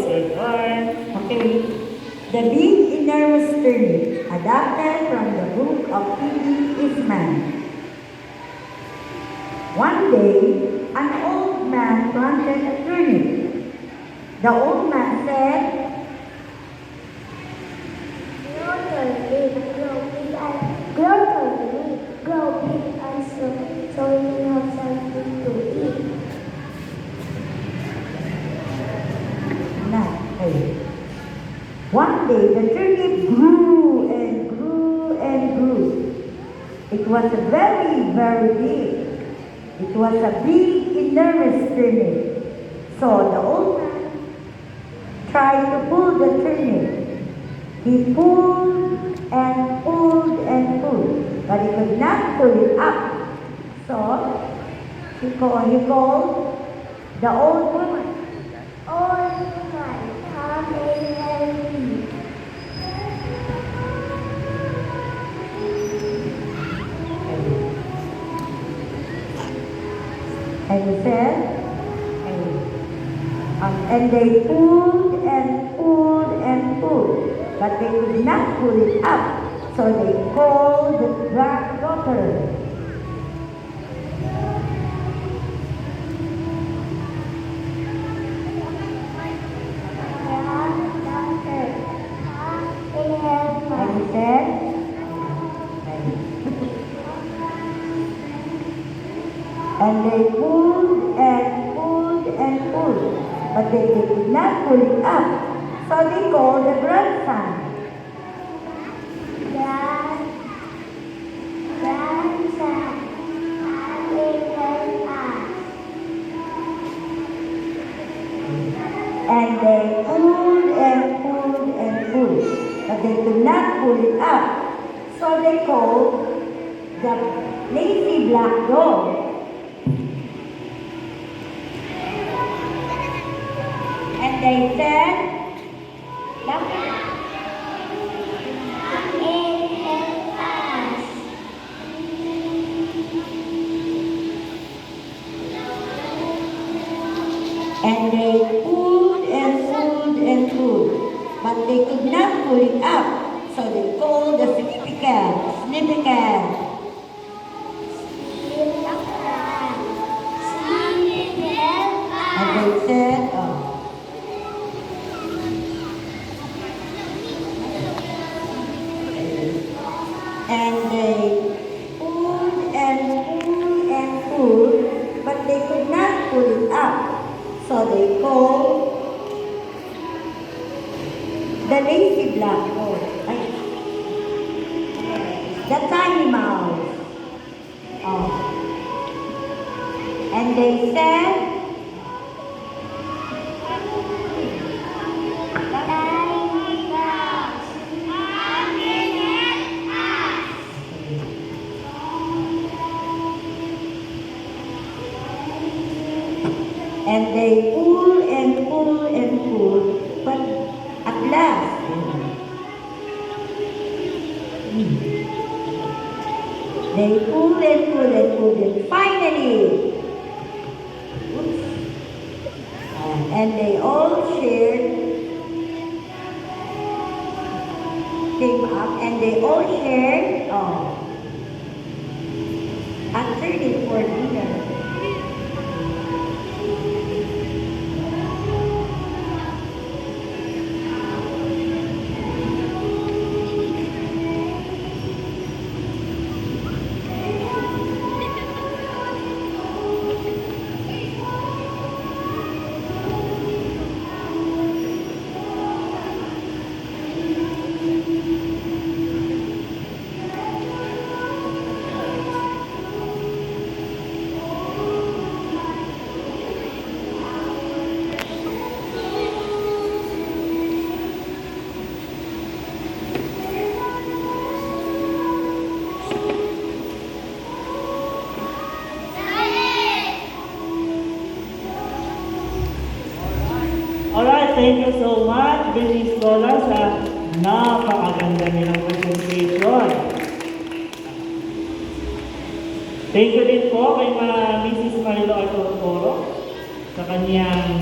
Good one. Okay. The big enormous turnip, adapted from the book of P.D. Eastman. One day, an old man planted a turnip. The old man said, Grow turnip, grow turnip, grow big and so you will have something to eat. One day the turnip grew and grew and grew. It was very, very big. It was a big, enormous turnip. So the old man tried to pull the turnip. He pulled and pulled and pulled, but he could not pull it up. So he called the old woman. Old woman, come and help me. And he said, and they pulled and pulled and pulled, but they could not pull it up. So they called the granddaughter. And he said, and they pulled and pulled and pulled, but they could not pull it up. So they called the grandson. Grandson, come and help us. And they pulled and pulled and pulled, but they could not pull it up. So they called the lazy black dog. And they said, Come and help us. and they pulled and pulled and pulled, but they could not pull it up. So they called the snippy cat, snippy cat. And they said, and they pulled and pulled and pulled, but they could not pull it up. So they called the lazy black dog, the tiny mouse. And they said, and they pull and pull and pull, but at last, they pulled and pulled and pulled, and finally, and they all came up, and they all shared a turnip for dinner. Alright, thank you so much, Miss Lola, sa napakaganda nilang presentation. Thank you din po kay Mrs. Marilo Arturo sa kanyang